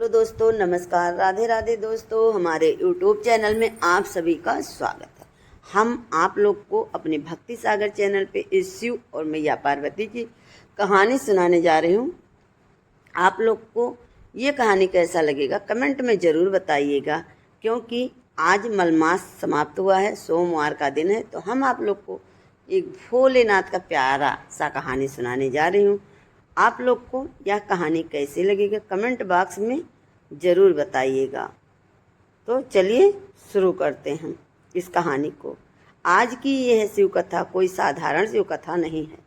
Hello दोस्तों, नमस्कार, राधे राधे दोस्तों। हमारे यूट्यूब चैनल में आप सभी का स्वागत है। हम आप लोग को अपने भक्ति सागर चैनल पे इस शिव और मैया पार्वती की कहानी सुनाने जा रही हूँ। आप लोग को ये कहानी कैसा लगेगा कमेंट में ज़रूर बताइएगा, क्योंकि आज मलमास समाप्त हुआ है, सोमवार का दिन है। तो हम आप लोग को एक भोलेनाथ का प्यारा सा कहानी सुनाने जा रही हूँ। आप लोग को यह कहानी कैसी लगेगा कमेंट बॉक्स में ज़रूर बताइएगा। तो चलिए शुरू करते हैं इस कहानी को। आज की यह शिव कथा कोई साधारण शिव कथा नहीं है।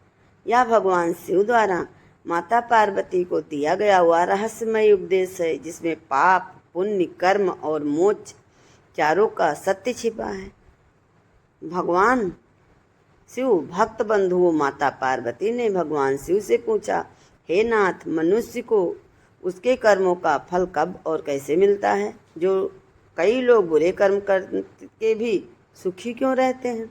यह भगवान शिव द्वारा माता पार्वती को दिया गया हुआ रहस्यमय उपदेश है, जिसमें पाप, पुण्य, कर्म और मोक्ष चारों का सत्य छिपा है। भगवान शिव भक्त बंधुओं माता पार्वती ने भगवान शिव से पूछा, हे नाथ, मनुष्य को उसके कर्मों का फल कब और कैसे मिलता है? जो कई लोग बुरे कर्म करके भी सुखी क्यों रहते हैं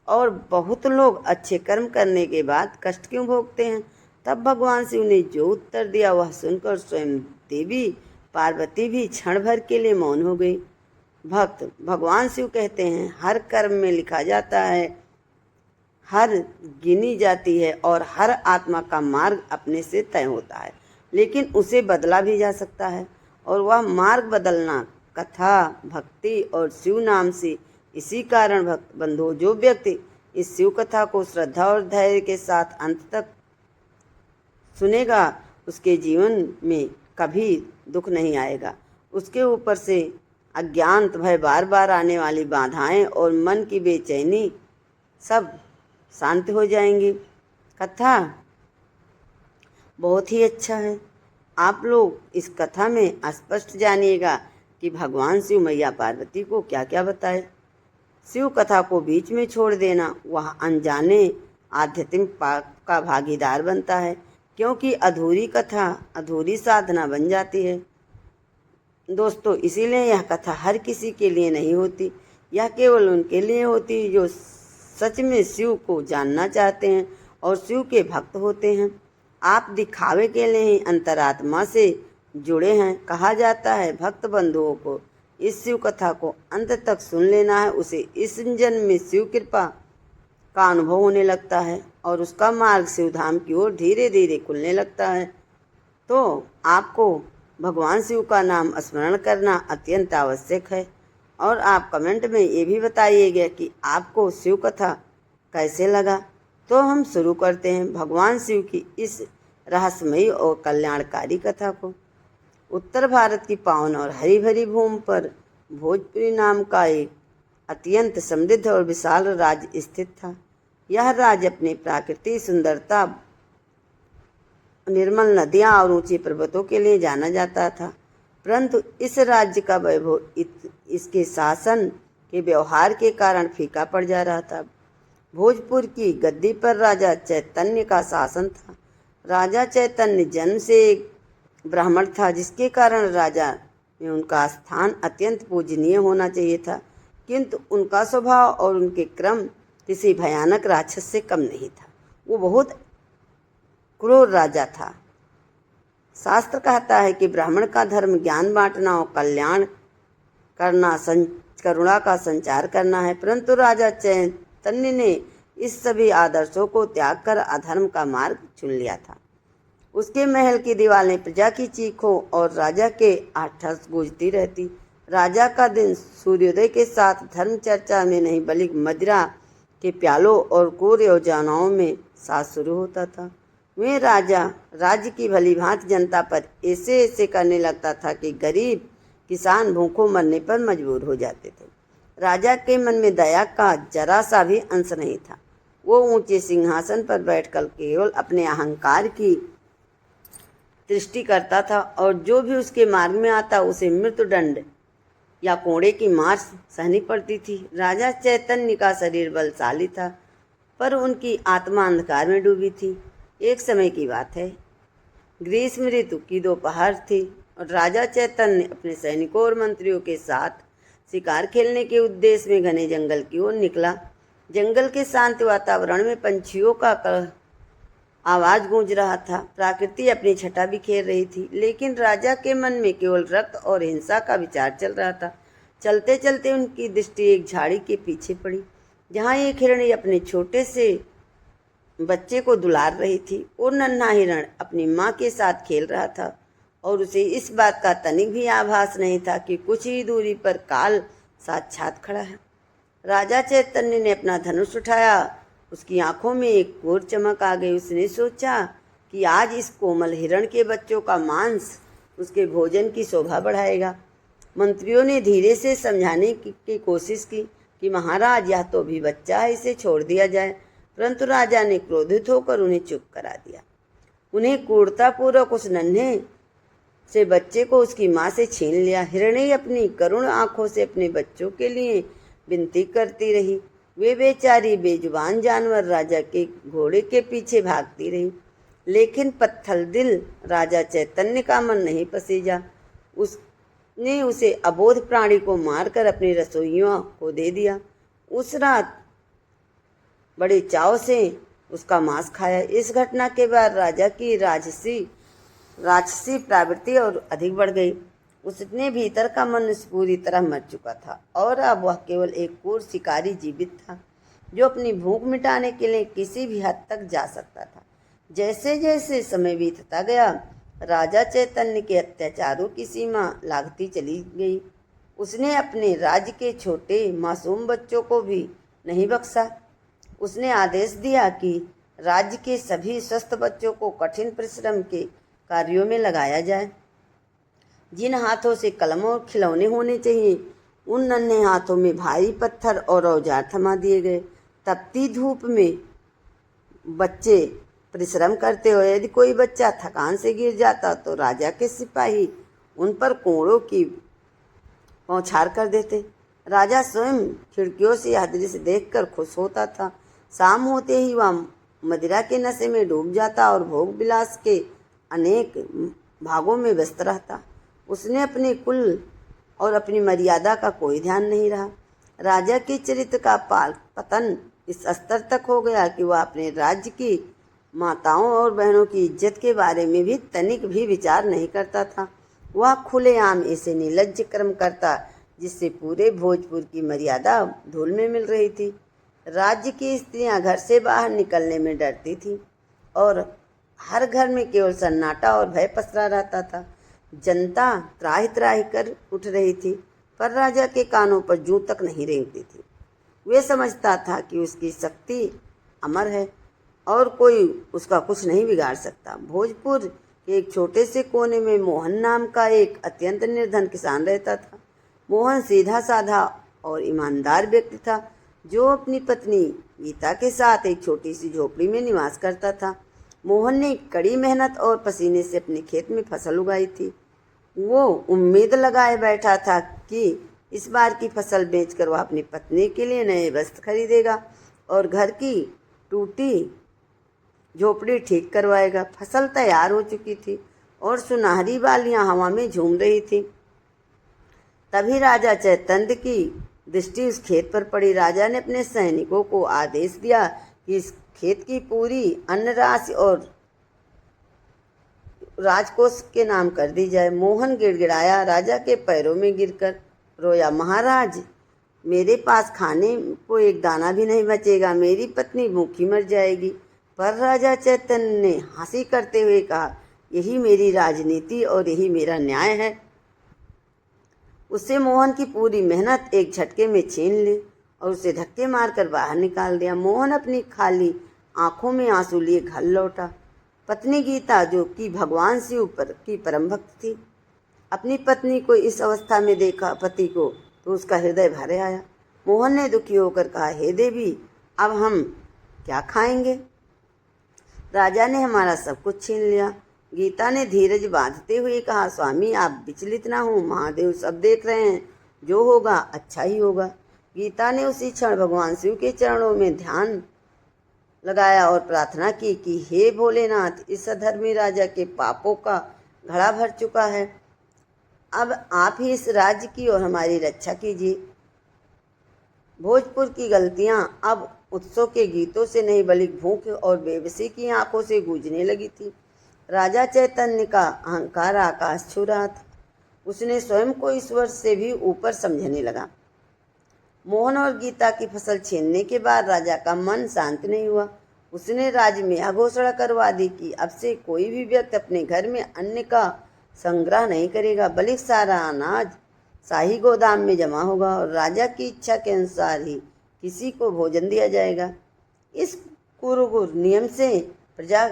और बहुत लोग अच्छे कर्म करने के बाद कष्ट क्यों भोगते हैं? तब भगवान शिव ने जो उत्तर दिया वह सुनकर स्वयं देवी पार्वती भी क्षण भर के लिए मौन हो गई। भक्त भगवान शिव कहते हैं, हर कर्म में लिखा जाता है, हर गिनी जाती है और हर आत्मा का मार्ग अपने से तय होता है, लेकिन उसे बदला भी जा सकता है। और वह मार्ग बदलना कथा, भक्ति और शिव नाम से। इसी कारण भक्त बंधु, जो व्यक्ति इस शिव कथा को श्रद्धा और धैर्य के साथ अंत तक सुनेगा, उसके जीवन में कभी दुख नहीं आएगा। उसके ऊपर से अज्ञात भय, बार बार आने वाली बाधाएं और मन की बेचैनी सब शांत हो जाएंगी। कथा बहुत ही अच्छा है। आप लोग इस कथा में स्पष्ट जानिएगा कि भगवान शिव मैया पार्वती को क्या क्या बताए। शिव कथा को बीच में छोड़ देना, वह अनजाने आध्यात्मिक पाप का भागीदार बनता है, क्योंकि अधूरी कथा अधूरी साधना बन जाती है। दोस्तों, इसीलिए यह कथा हर किसी के लिए नहीं होती। यह केवल उनके लिए होती है जो सच में शिव को जानना चाहते हैं और शिव के भक्त होते हैं। आप दिखावे के लिए ही अंतरात्मा से जुड़े हैं। कहा जाता है, भक्त बंधुओं को इस शिव कथा को अंत तक सुन लेना है, उसे इस जन्म में शिव कृपा का अनुभव होने लगता है और उसका मार्ग शिवधाम की ओर धीरे धीरे खुलने लगता है। तो आपको भगवान शिव का नाम स्मरण करना अत्यंत आवश्यक है। और आप कमेंट में ये भी बताइएगा कि आपको शिव कथा कैसे लगा। तो हम शुरू करते हैं भगवान शिव की इस रहस्यमयी और कल्याणकारी कथा को। उत्तर भारत की पावन और हरी भरी भूमि पर भोजपुरी नाम का एक अत्यंत समृद्ध और विशाल राज्य स्थित था। यह राज्य अपनी प्राकृतिक सुंदरता, निर्मल नदियाँ और ऊंचे पर्वतों के लिए जाना जाता था, परंतु इस राज्य का वैभव इसके शासन के व्यवहार के कारण फीका पड़ जा रहा था। भोजपुर की गद्दी पर राजा चैतन्य का शासन था। राजा चैतन्य जन्म से एक ब्राह्मण था, जिसके कारण राजा में उनका स्थान अत्यंत पूजनीय होना चाहिए था, किंतु उनका स्वभाव और उनके क्रम किसी भयानक राक्षस से कम नहीं था। वो बहुत क्रूर राजा था। शास्त्र कहता है कि ब्राह्मण का धर्म ज्ञान बांटना और कल्याण करना, करुणा का संचार करना है, परंतु राजा चैतन्य ने इस सभी आदर्शों को त्याग कर अधर्म का मार्ग चुन लिया था। उसके महल की दीवारें प्रजा की चीखों और राजा के आठस गूंजती रहती। राजा का दिन सूर्योदय के साथ धर्म चर्चा में नहीं, बल्कि मदिरा के प्यालों और क्रूर योजनाओं में साथ शुरू होता था। वे राजा राज्य की भली भांति जनता पर ऐसे करने लगता था कि गरीब किसान भूखों मरने पर मजबूर हो जाते थे। राजा के मन में दया का जरा सा भी अंश नहीं था। वो ऊंचे सिंहासन पर बैठकर केवल अपने अहंकार की दृष्टि करता था, और जो भी उसके मार्ग में आता उसे मृत्युदंड या कोड़े की मार सहनी पड़ती थी। राजा चैतन्य का शरीर बलशाली था, पर उनकी आत्मा अंधकार में डूबी थी। एक समय की बात है, ग्रीष्म ऋतु की दोपहर थी और राजा चैतन्य अपने सैनिकों और मंत्रियों के साथ शिकार खेलने के उद्देश्य में घने जंगल की ओर निकला। जंगल के शांत वातावरण में पंछियों का आवाज गूंज रहा था। प्रकृति अपनी छटा बिखेर रही थी, लेकिन राजा के मन में केवल रक्त और हिंसा का विचार चल रहा था। चलते चलते उनकी दृष्टि एक झाड़ी के पीछे पड़ी, जहाँ एक हिरणी अपने छोटे से बच्चे को दुलार रही थी। वो नन्हा हिरण अपनी माँ के साथ खेल रहा था और उसे इस बात का तनिक भी आभास नहीं था कि कुछ ही दूरी पर काल साक्षात खड़ा है। राजा चैतन्य ने अपना धनुष उठाया। उसकी आंखों में एक घोर चमक आ गई। उसने सोचा कि आज इस कोमल हिरण के बच्चों का मांस उसके भोजन की शोभा बढ़ाएगा। मंत्रियों ने धीरे से समझाने की कोशिश की कि महाराज, यह तो भी बच्चा है, इसे छोड़ दिया जाए, परंतु राजा ने क्रोधित होकर उन्हें चुप करा दिया। उन्हें क्रूरतापूर्वक उस नन्हे से बच्चे को उसकी माँ से छीन लिया। हिरणी अपनी करुण आंखों से अपने बच्चों के लिए विनती करती रही। वे बेचारी बेजुबान जानवर राजा के घोड़े के पीछे भागती रही, लेकिन पत्थर दिल राजा चैतन्य का मन नहीं पसीजा। उसने उसे अबोध प्राणी को मारकर अपने रसोइयों को दे दिया। उस रात बड़े चाव से उसका मांस खाया। इस घटना के बाद राजा की राक्षसी प्रवृत्ति और अधिक बढ़ गई। उसने भीतर का मनुष्य पूरी तरह मर चुका था और अब वह केवल एक क्रूर शिकारी जीवित था, जो अपनी भूख मिटाने के लिए किसी भी हद तक जा सकता था। जैसे जैसे समय बीतता गया, राजा चैतन्य के अत्याचारों की सीमा लागती चली गई। उसने अपने राज्य के छोटे मासूम बच्चों को भी नहीं बख्शा। उसने आदेश दिया कि राज्य के सभी स्वस्थ बच्चों को कठिन परिश्रम के कार्यों में लगाया जाए। जिन हाथों से कलम और खिलौने होने चाहिए, उन नन्हे हाथों में भारी पत्थर और औजार थमा दिए गए। तपती धूप में बच्चे परिश्रम करते हुए यदि कोई बच्चा थकान से गिर जाता तो राजा के सिपाही उन पर कोड़ों की बौछार कर देते। राजा स्वयं खिड़कियों से यह दृश्य देखकर खुश होता था। शाम होते ही वह मदिरा के नशे में डूब जाता और भोग विलास के अनेक भागों में व्यस्त रहता। उसने अपने कुल और अपनी मर्यादा का कोई ध्यान नहीं रहा। राजा के चरित्र का पतन इस स्तर तक हो गया कि वह अपने राज्य की माताओं और बहनों की इज्जत के बारे में भी तनिक भी विचार नहीं करता था। वह खुलेआम ऐसे निर्लज्ज कर्म करता जिससे पूरे भोजपुर की मर्यादा धूल में मिल रही थी। राज्य की स्त्रियां घर से बाहर निकलने में डरती थीं और हर घर में केवल सन्नाटा और भय पसरा रहता था। जनता त्राहि त्राहि कर उठ रही थी, पर राजा के कानों पर जूं तक नहीं रेंगती थी। वे समझता था कि उसकी शक्ति अमर है और कोई उसका कुछ नहीं बिगाड़ सकता। भोजपुर के एक छोटे से कोने में मोहन नाम का एक अत्यंत निर्धन किसान रहता था। मोहन सीधा साधा और ईमानदार व्यक्ति था, जो अपनी पत्नी गीता के साथ एक छोटी सी झोपड़ी में निवास करता था। मोहन ने कड़ी मेहनत और पसीने से अपने खेत में फसल उगाई थी। वो उम्मीद लगाए बैठा था कि इस बार की फसल बेचकर वह अपनी पत्नी के लिए नए वस्त्र खरीदेगा और घर की टूटी झोपड़ी ठीक करवाएगा। फसल तैयार हो चुकी थी और सुनहरी बालियां हवा में झूम रही थी। तभी राजा चैतन्य की दृष्टि उस खेत पर पड़ी। राजा ने अपने सैनिकों को आदेश दिया कि इस खेत की पूरी अन्न राशि और राजकोष के नाम कर दी जाए। मोहन गिड़गिड़ाया, राजा के पैरों में गिरकर रोया, महाराज, मेरे पास खाने को एक दाना भी नहीं बचेगा, मेरी पत्नी भूखी मर जाएगी। पर राजा चैतन्य ने हंसी करते हुए कहा, यही मेरी राजनीति और यही मेरा न्याय है। उससे मोहन की पूरी मेहनत एक झटके में छीन ली और उसे धक्के मारकर बाहर निकाल दिया। मोहन अपनी खाली आंखों में आंसू लिए घर लौटा। पत्नी गीता, जो कि भगवान शिव की परम भक्त थी, अपनी पत्नी को इस अवस्था में देखा पति को तो उसका हृदय भर आया। मोहन ने दुखी होकर कहा, हे देवी, अब हम क्या खाएंगे? राजा ने हमारा सब कुछ छीन लिया। गीता ने धीरज बांधते हुए कहा, स्वामी, आप विचलित ना हो, महादेव सब देख रहे हैं, जो होगा अच्छा ही होगा। गीता ने उसी क्षण भगवान शिव के चरणों में ध्यान लगाया और प्रार्थना की कि हे भोलेनाथ, इस अधर्मी राजा के पापों का घड़ा भर चुका है, अब आप ही इस राज्य की और हमारी रक्षा कीजिए। भोजपुर की गलतियां अब उत्सव के गीतों से नहीं बल्कि भूख और बेबसी की आंखों से गूंजने लगी थी। राजा चैतन्य का अहंकार आकाश छू रहा था। उसने स्वयं को ईश्वर से भी ऊपर समझने लगा। मोहन और गीता की फसल छीनने के बाद राजा का मन शांत नहीं हुआ। उसने राज्य में यह घोषणा करवा दी कि अब से कोई भी व्यक्ति अपने घर में अन्न का संग्रह नहीं करेगा, बल्कि सारा अनाज शाही गोदाम में जमा होगा और राजा की इच्छा के अनुसार ही किसी को भोजन दिया जाएगा। इस कुरूर नियम से प्रजा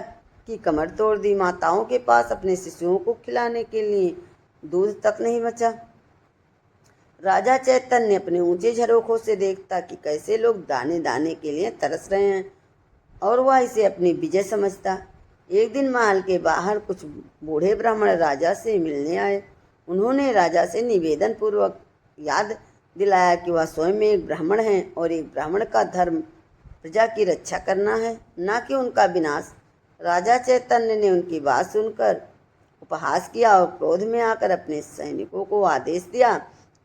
की कमर तोड़ दी। माताओं के पास अपने शिशुओं को खिलाने के लिए दूध तक नहीं बचा। राजा चैतन्य अपने ऊंचे झरोखों से देखता कि कैसे लोग दाने दाने के लिए तरस रहे हैं और वह इसे अपनी विजय समझता। एक दिन महल के बाहर कुछ बूढ़े ब्राह्मण राजा से मिलने आए। उन्होंने राजा से निवेदन पूर्वक याद दिलाया कि वह स्वयं एक ब्राह्मण हैं और एक ब्राह्मण का धर्म प्रजा की रक्षा करना है, न कि उनका विनाश। राजा चैतन्य ने उनकी बात सुनकर उपहास किया और क्रोध में आकर अपने सैनिकों को आदेश दिया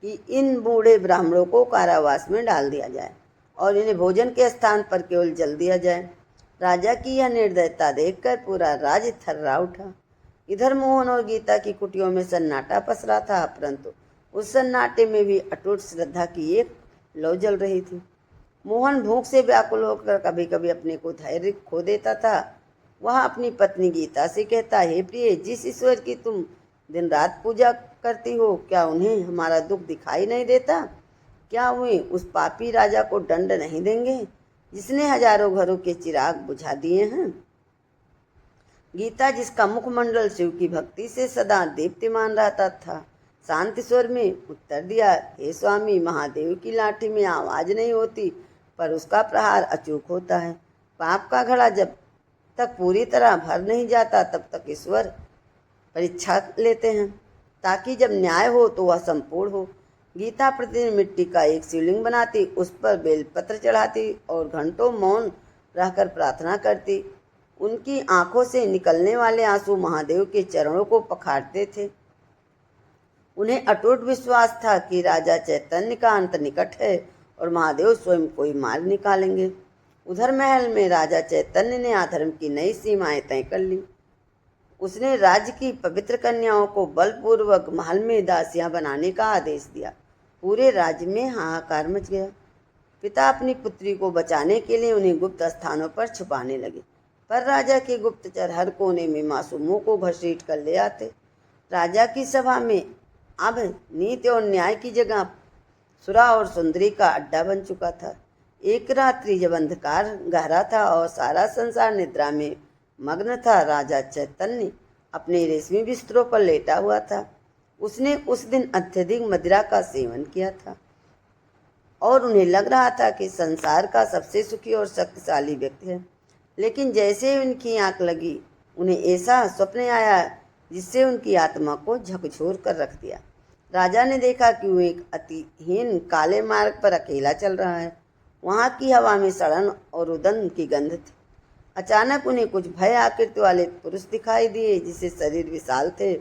कि इन बूढ़े ब्राह्मणों को कारावास में डाल दिया जाए और इन्हें भोजन के स्थान पर केवल जल दिया जाए। राजा की यह निर्दयता देखकर पूरा राज्य थर्रा उठा। इधर मोहन और गीता की कुटियों में सन्नाटा पसरा था, परंतु उस सन्नाटे में भी अटूट श्रद्धा की एक लौ जल रही थी। मोहन भूख से व्याकुल होकर कभी कभी अपने को धैर्य खो देता था। वह अपनी पत्नी गीता से कहता, हे प्रिय, जिस ईश्वर की तुम दिन रात पूजा करती हो, क्या उन्हें हमारा दुख दिखाई नहीं देता? क्या वे उस पापी राजा को दंड नहीं देंगे जिसने हजारों घरों के चिराग बुझा दिए हैं? गीता, जिसका मुखमंडल शिव की भक्ति से सदा दीप्तिमान रहता था, शांत स्वर में उत्तर दिया, हे स्वामी, महादेव की लाठी में आवाज नहीं होती पर उसका प्रहार अचूक होता है। पाप का घड़ा जब तक पूरी तरह भर नहीं जाता तब तक ईश्वर परीक्षा लेते हैं, ताकि जब न्याय हो तो वह संपूर्ण हो। गीता प्रतिदिन मिट्टी का एक शिवलिंग बनाती, उस पर बेलपत्र चढ़ाती और घंटों मौन रहकर प्रार्थना करती। उनकी आंखों से निकलने वाले आंसू महादेव के चरणों को पखारते थे। उन्हें अटूट विश्वास था कि राजा चैतन्य का अंत निकट है और महादेव स्वयं को ही मार निकालेंगे। उधर महल में राजा चैतन्य ने अधर्म की नई सीमाएं तय कर ली। उसने राज्य की पवित्र कन्याओं को बलपूर्वक महल में दासियां बनाने का आदेश दिया। पूरे राज्य में हाहाकार मच गया। पिता अपनी पुत्री को बचाने के लिए उन्हें गुप्त स्थानों पर छुपाने लगे, पर राजा के गुप्तचर हर कोने में मासूमों को घसीट कर ले आते। राजा की सभा में अब नीति और न्याय की जगह सुरा और सुंदरी का अड्डा बन चुका था। एक रात्रि जब अंधकार गहरा था और सारा संसार निद्रा में मग्न था, राजा चैतन्य अपने रेशमी बिस्तरों पर लेटा हुआ था। उसने उस दिन अत्यधिक मदिरा का सेवन किया था और उन्हें लग रहा था कि संसार का सबसे सुखी और शक्तिशाली व्यक्ति है। लेकिन जैसे ही उनकी आंख लगी, उन्हें ऐसा स्वप्न आया जिससे उनकी आत्मा को झकझोर कर रख दिया। राजा ने देखा कि वो एक अतिहीन काले मार्ग पर अकेला चल रहा है। वहाँ की हवा में सड़न और रुदन की गंध थी। अचानक उन्हें कुछ भय आकृति वाले पुरुष दिखाई दिए, जिससे शरीर विशाल थे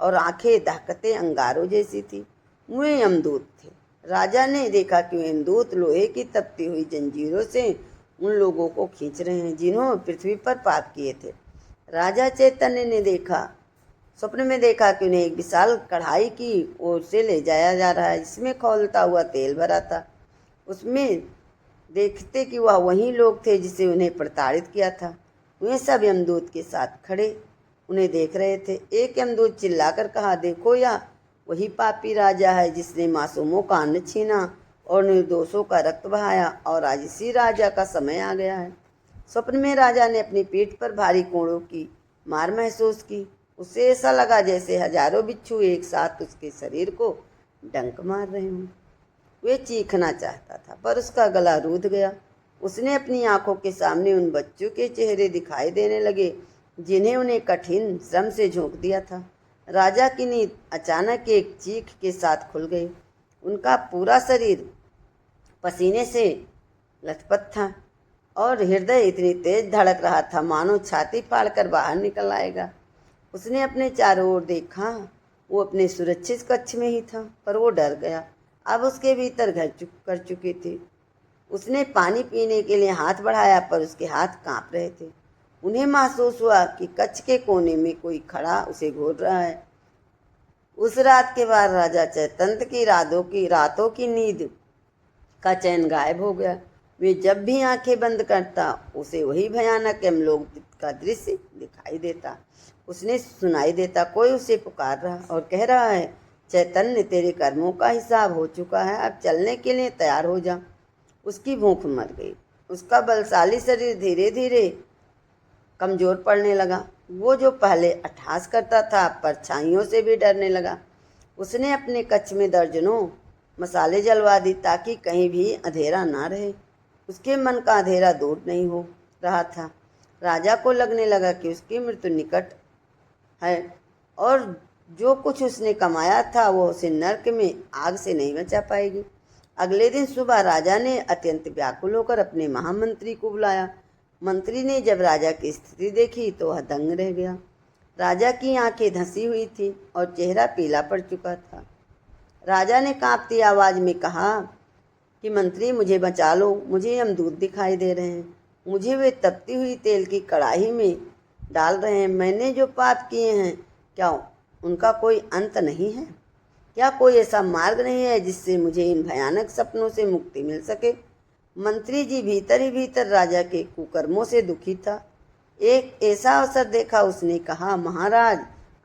और आंखें दहकते अंगारों जैसी थी। वे यमदूत थे। राजा ने देखा कि वे यमदूत लोहे की तपती हुई जंजीरों से उन लोगों को खींच रहे हैं जिन्होंने पृथ्वी पर पाप किए थे। राजा चैतन्य ने स्वप्न में देखा कि उन्हें एक विशाल कढ़ाई की ओर से ले जाया जा रहा है, जिसमें खौलता हुआ तेल भरा था। उसमें देखते कि वह वही लोग थे जिसे उन्हें प्रताड़ित किया था। वे सब यमदूत के साथ खड़े उन्हें देख रहे थे। एक यमदूत चिल्लाकर कहा, देखो, यह वही पापी राजा है जिसने मासूमों का अन्न छीना और निर्दोषों का रक्त बहाया, और आज इसी राजा का समय आ गया है। स्वप्न में राजा ने अपनी पीठ पर भारी कोड़ों की मार महसूस की। उसे ऐसा लगा जैसे हजारों बिच्छू एक साथ उसके शरीर को डंक मार रहे हों। वे चीखना चाहता था, पर उसका गला रूंध गया। उसने अपनी आंखों के सामने उन बच्चों के चेहरे दिखाई देने लगे जिन्हें उन्हें कठिन श्रम से झोंक दिया था। राजा की नींद अचानक एक चीख के साथ खुल गई। उनका पूरा शरीर पसीने से लथपथ था और हृदय इतनी तेज धड़क रहा था मानो छाती फाड़कर बाहर निकल आएगा। उसने अपने चारों ओर देखा। वो अपने सुरक्षित कक्ष में ही था, पर वो डर गया। अब उसके भीतर घर कर चुकी थी। उसने पानी पीने के लिए हाथ बढ़ाया पर उसके हाथ कांप रहे थे। उन्हें महसूस हुआ कि कक्ष के कोने में कोई खड़ा उसे घूर रहा है। उस रात के बाद राजा चैतन्य की रातों की नींद का चैन गायब हो गया। वे जब भी आंखें बंद करता उसे वही भयानक यमलोक का दृश्य दिखाई देता। उसने सुनाई देता कोई उसे पुकार रहा और कह रहा है, चैतन्य तेरे कर्मों का हिसाब हो चुका है, अब चलने के लिए तैयार हो जा। उसकी भूख मर गई। उसका बलशाली शरीर धीरे धीरे कमजोर पड़ने लगा। वो जो पहले अट्टहास करता था परछाइयों से भी डरने लगा। उसने अपने कक्ष में दर्जनों मसाले जलवा दी ताकि कहीं भी अंधेरा ना रहे। उसके मन का अंधेरा दूर नहीं हो रहा था। राजा को लगने लगा कि उसकी मृत्यु निकट है और जो कुछ उसने कमाया था वो उसे नरक में आग से नहीं बचा पाएगी। अगले दिन सुबह राजा ने अत्यंत व्याकुल होकर अपने महामंत्री को बुलाया। मंत्री ने जब राजा की स्थिति देखी तो वह दंग रह गया। राजा की आंखें धंसी हुई थी और चेहरा पीला पड़ चुका था। राजा ने कांपती आवाज में कहा कि मंत्री मुझे बचा लो, मुझे यमदूत दिखाई दे रहे हैं, मुझे वे तपती हुई तेल की कड़ाही में डाल रहे हैं। मैंने जो पाप किए हैं क्या उनका कोई अंत नहीं है? क्या कोई ऐसा मार्ग नहीं है जिससे मुझे इन भयानक सपनों से मुक्ति मिल सके? मंत्री जी भीतर ही भीतर राजा के कुकर्मों से दुखी था। एक ऐसा अवसर देखा उसने कहा, महाराज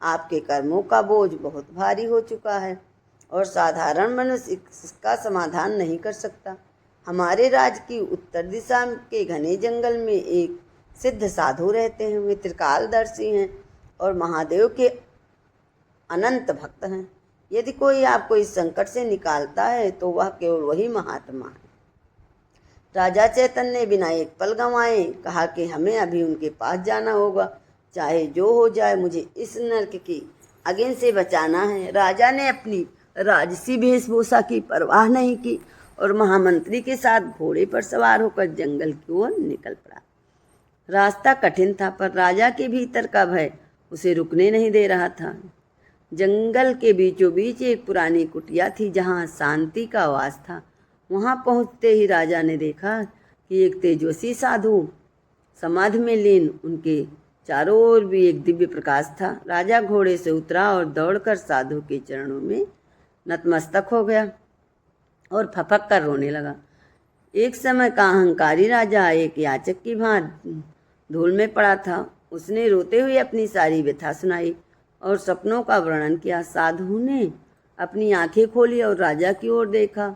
आपके कर्मों का बोझ बहुत भारी हो चुका है और साधारण मनुष्य इसका समाधान नहीं कर सकता। हमारे राज्य की उत्तर दिशा के घने जंगल में एक सिद्ध साधु रहते हैं। वे त्रिकालदर्शी हैं और महादेव के अनंत भक्त हैं। यदि कोई आपको इस संकट से निकालता है तो वह केवल वही महात्मा है। राजा चैतन्य ने बिना एक पल गंवाए कहा कि हमें अभी उनके पास जाना होगा, चाहे जो हो जाए, मुझे इस नरक की अगिन से बचाना है। राजा ने अपनी राजसी वेशभूषा की परवाह नहीं की और महामंत्री के साथ घोड़े पर सवार होकर जंगल की ओर निकल पड़ा। रास्ता कठिन था पर राजा के भीतर का भय उसे रुकने नहीं दे रहा था। जंगल के बीचों बीच एक पुरानी कुटिया थी जहाँ शांति का वास था। वहाँ पहुँचते ही राजा ने देखा कि एक तेजस्वी साधु समाधि में लीन, उनके चारों ओर भी एक दिव्य प्रकाश था। राजा घोड़े से उतरा और दौड़कर साधु के चरणों में नतमस्तक हो गया और फपक कर रोने लगा। एक समय का अहंकारी राजा एक याचक की भांति धूल में पड़ा था। उसने रोते हुए अपनी सारी व्यथा सुनाई और सपनों का वर्णन किया। साधु ने अपनी आंखें खोली और राजा की ओर देखा।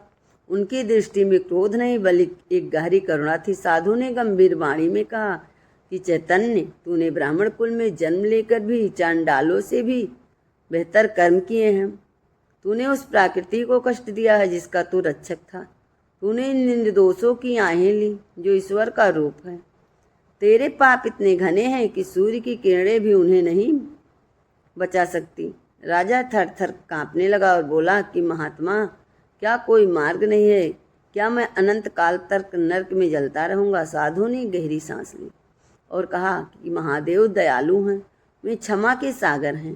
उनकी दृष्टि में क्रोध नहीं बल्कि एक गहरी करुणा थी। साधु ने गंभीर वाणी में कहा कि चैतन्य, तूने ब्राह्मण कुल में जन्म लेकर भी चांडालों से भी बेहतर कर्म किए हैं। तूने उस प्रकृति को कष्ट दिया है जिसका तू रक्षक था। तूने निर्दोषों की आहें ली जो ईश्वर का रूप है। तेरे पाप इतने घने हैं कि सूर्य की किरणें भी उन्हें नहीं बचा सकती। राजा थर थर कांपने लगा और बोला कि महात्मा, क्या कोई मार्ग नहीं है? क्या मैं अनंत काल तक नरक में जलता रहूँगा? साधु ने गहरी सांस ली और कहा कि महादेव दयालु हैं, वे क्षमा के सागर हैं,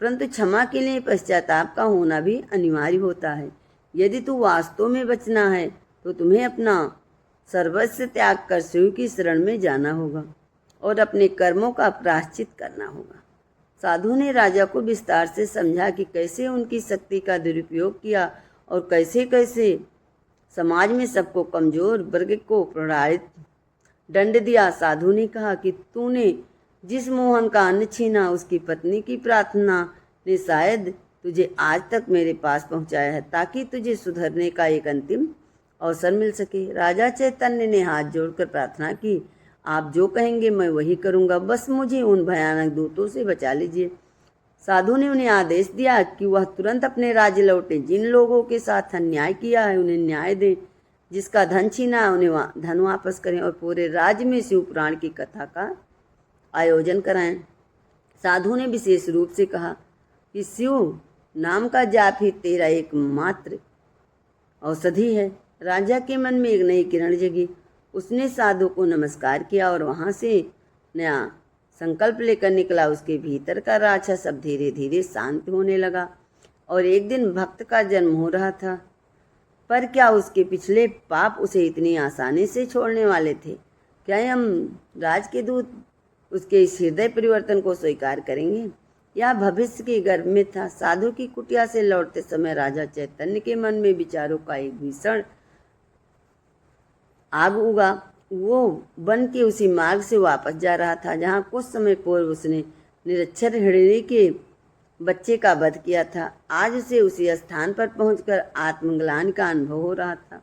परंतु क्षमा के लिए पश्चाताप का होना भी अनिवार्य होता है। यदि तू वास्तव में बचना है तो तुम्हें अपना सर्वस्व त्याग कर शिव की शरण में जाना होगा और अपने कर्मों का प्रायश्चित करना होगा। साधु ने राजा को विस्तार से समझा कि कैसे उनकी शक्ति का दुरुपयोग किया और कैसे कैसे समाज में सबको कमजोर वर्ग को प्रताड़ित दंड दिया। साधु ने कहा कि तूने जिस मोहन का अन्न छीना उसकी पत्नी की प्रार्थना ने शायद तुझे आज तक मेरे पास पहुंचाया है ताकि तुझे सुधरने का एक अंतिम अवसर मिल सके। राजा चैतन्य ने हाथ जोड़कर प्रार्थना की, आप जो कहेंगे मैं वही करूंगा, बस मुझे उन भयानक दूतों से बचा लीजिए। साधु ने उन्हें आदेश दिया कि वह तुरंत अपने राज्य लौटे। जिन लोगों के साथ अन्याय किया है उन्हें न्याय दें, जिसका धन छीना है उन्हें धन वापस करें और पूरे राज्य में शिव पुराण की कथा का आयोजन कराएं। साधु ने विशेष रूप से कहा कि शिव नाम का जाप ही तेरा एकमात्र औषधि है। राजा के मन में एक नई किरण जगी। उसने साधु को नमस्कार किया और वहाँ से नया संकल्प लेकर निकला। उसके भीतर का राक्षस अब धीरे धीरे शांत होने लगा और एक दिन भक्त का जन्म हो रहा था। पर क्या उसके पिछले पाप उसे इतनी आसानी से छोड़ने वाले थे? क्या हम राज के दूत उसके इस हृदय परिवर्तन को स्वीकार करेंगे? यह भविष्य के गर्भ में था। साधु की कुटिया से लौटते समय राजा चैतन्य के मन में विचारों का एक भीषण आग उगा। वो बन के उसी मार्ग से वापस जा रहा था जहाँ कुछ समय पूर्व उसने निरक्षर हिरणी के बच्चे का वध किया था। आज उसे उसी स्थान पर पहुंचकर आत्मग्लानि का अनुभव हो रहा था।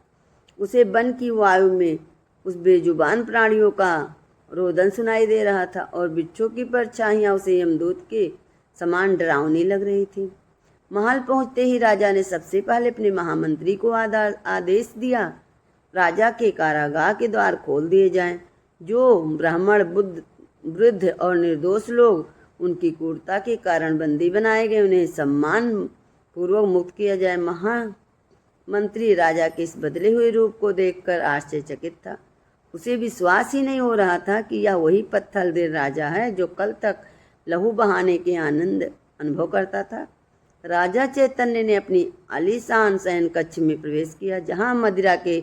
उसे वन की वायु में उस बेजुबान प्राणियों का रोदन सुनाई दे रहा था और बिच्छू की परछाइयां उसे यमदूत के समान डरावनी लग रही थी। महल पहुंचते ही राजा ने सबसे पहले अपने महामंत्री को आदेश दिया, राजा के कारागार के द्वार खोल दिए जाएं। जो ब्राह्मण, बुद्ध, वृद्ध और निर्दोष लोग उनकी क्रूरता के कारण बंदी बनाए गए, उन्हें सम्मान पूर्वक मुक्त किया जाए। महामंत्री राजा के इस बदले हुए रूप को देखकर आश्चर्यचकित था। उसे विश्वास ही नहीं हो रहा था कि यह वही पत्थर दिल राजा है जो कल तक लहू बहाने के आनंद अनुभव करता था। राजा चैतन्य ने अपनी आलीशान शयन कक्ष में प्रवेश किया, जहाँ मदिरा के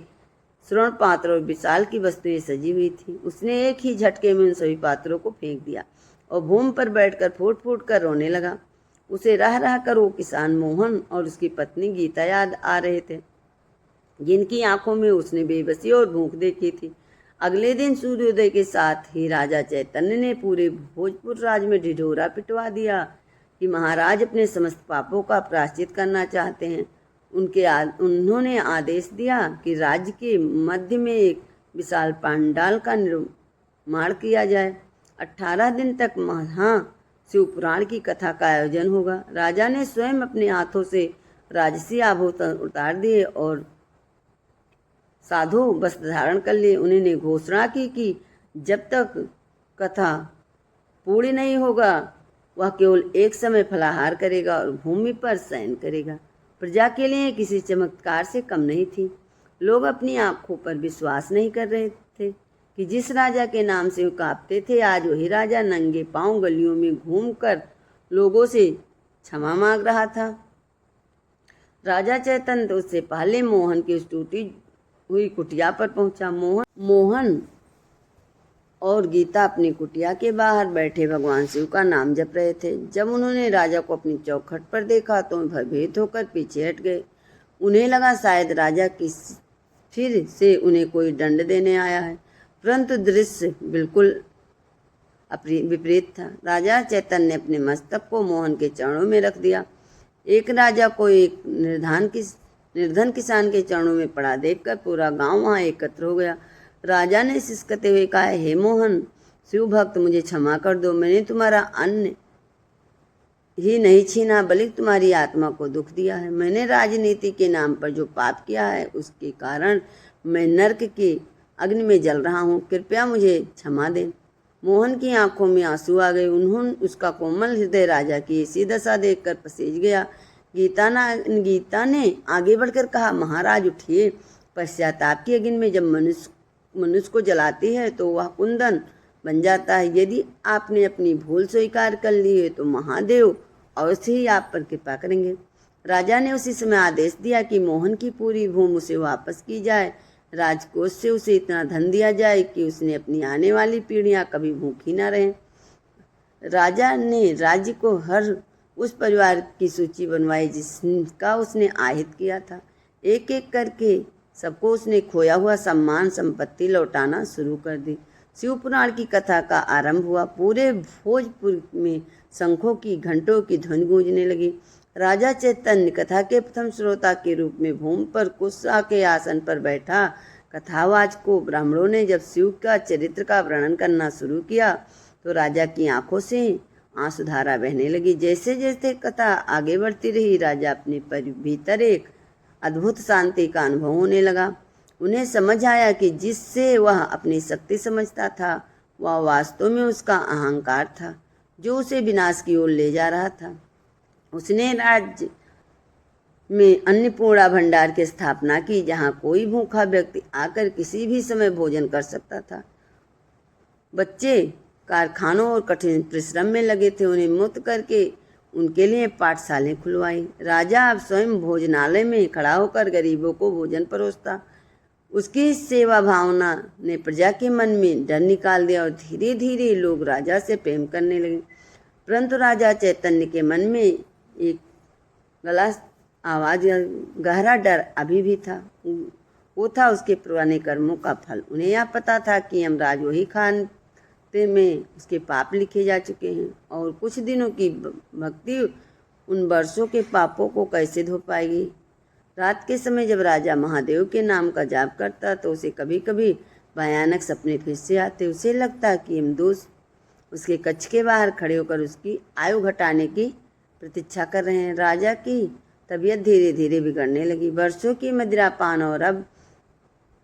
स्वर्ण पात्र और विशाल की वस्तुएं सजी हुई थी। उसने एक ही झटके में उन सभी पात्रों को फेंक दिया और भूमि पर बैठकर फूट फूट कर रोने लगा। उसे रह रह कर वो किसान मोहन और उसकी पत्नी गीता याद आ रहे थे, जिनकी आंखों में उसने बेबसी और भूख देखी थी। अगले दिन सूर्योदय के साथ ही राजा चैतन्य ने पूरे भोजपुर राज में ढिढोरा पिटवा दिया कि महाराज अपने समस्त पापों का प्रायश्चित करना चाहते हैं। उन्होंने आदेश दिया कि राज्य के मध्य में एक विशाल पांडाल का निर्माण किया जाए। 18 दिन तक वहाँ शिवपुराण की कथा का आयोजन होगा। राजा ने स्वयं अपने हाथों से राजसी आभूषण उतार दिए और साधु वस्त्र धारण कर लिए। उन्होंने घोषणा की कि जब तक कथा पूरी नहीं होगा वह केवल एक समय फलाहार करेगा और भूमि पर शयन करेगा। प्रजा के लिए किसी चमत्कार से कम नहीं थी। लोग अपनी आंखों पर विश्वास नहीं कर रहे थे कि जिस राजा के नाम से वो कांपते थे, आज वही राजा नंगे पांव गलियों में घूमकर लोगों से क्षमा मांग रहा था। राजा चैतन्य तो उससे पहले मोहन की उस टूटी हुई कुटिया पर पहुंचा। मोहन और गीता अपनी कुटिया के बाहर बैठे भगवान शिव का नाम जप रहे थे। जब उन्होंने राजा को अपनी चौखट पर देखा तो भयभीत होकर पीछे हट गए। उन्हें लगा शायद राजा की फिर से उन्हें कोई दंड देने आया है, परंतु दृश्य बिल्कुल विपरीत था। राजा चैतन्य ने अपने मस्तक को मोहन के चरणों में रख दिया। एक राजा को एक निर्धन किसान के चरणों में पड़ा देखकर पूरा गांव वहां एकत्र हो गया। राजा ने सिसकते हुए कहा, हे मोहन, शिव भक्त, मुझे क्षमा कर दो। मैंने तुम्हारा अन्न ही नहीं छीना बल्कि तुम्हारी आत्मा को दुख दिया है। मैंने राजनीति के नाम पर जो पाप किया है उसके कारण मैं नरक के अग्नि में जल रहा हूँ। कृपया मुझे क्षमा दें। मोहन की आंखों में आंसू आ गए। उन्होंने उसका कोमल हृदय राजा की ऐसी दशा देखकर पसीज गया। गीता ने आगे बढ़कर कहा, महाराज उठिए। पश्चाताप की अग्नि में जब मनुष्य को जलाती है तो वह कुंदन बन जाता है। यदि आपने अपनी भूल स्वीकार कर ली है तो महादेव अवश्य ही आप पर कृपा करेंगे। राजा ने उसी समय आदेश दिया कि मोहन की पूरी भूमि उसे वापस की जाए। राजकोष से उसे इतना धन दिया जाए कि उसने अपनी आने वाली पीढ़ियां कभी भूखी न रहें। राजा ने राज्य को हर उस परिवार की सूची बनवाई जिसका उसने आहित किया था। एक एक करके सबको उसने खोया हुआ सम्मान संपत्ति लौटाना शुरू कर दी। शिवपुराण की कथा का आरंभ हुआ। पूरे भोजपुर में शंखों की, घंटों की ध्वनि गूंजने लगी। राजा चैतन्य कथा के प्रथम श्रोता के रूप में भूमि पर कुत्सा के आसन पर बैठा। कथावाच को ब्राह्मणों ने जब शिव का चरित्र का वर्णन करना शुरू किया तो राजा की आंखों से आंसुधारा बहने लगी। जैसे जैसे कथा आगे बढ़ती रही, राजा अपने भीतर एक अद्भुत शांति का अनुभव होने लगा। उन्हें समझ आया कि जिससे वह अपनी शक्ति समझता था वह वास्तव में उसका अहंकार था, जो उसे विनाश की ओर ले जा रहा था। उसने राज्य में अन्नपूर्णा भंडार की स्थापना की, जहाँ कोई भूखा व्यक्ति आकर किसी भी समय भोजन कर सकता था। बच्चे कारखानों और कठिन परिश्रम में लगे थे। उन्हें मुक्त करके उनके लिए पाठशालाएं खुलवाई। राजा अब स्वयं भोजनालय में खड़ा होकर गरीबों को भोजन परोसता। उसकी सेवा भावना ने प्रजा के मन में डर निकाल दिया और धीरे धीरे लोग राजा से प्रेम करने लगे। परंतु राजा चैतन्य के मन में एक गला आवाज, गहरा डर अभी भी था। वो था उसके पुराने कर्मों का फल। उन्हें यह पता था कि यमराज वही खाते में उसके पाप लिखे जा चुके हैं और कुछ दिनों की भक्ति उन वर्षों के पापों को कैसे धो पाएगी। रात के समय जब राजा महादेव के नाम का जाप करता तो उसे कभी कभी भयानक सपने फिर से आते। उसे लगता कि यमदूत उसके कक्ष के बाहर खड़े होकर उसकी आयु घटाने की प्रतीक्षा कर रहे हैं। राजा की तबीयत धीरे धीरे बिगड़ने लगी। वर्षों की मदिरापान और अब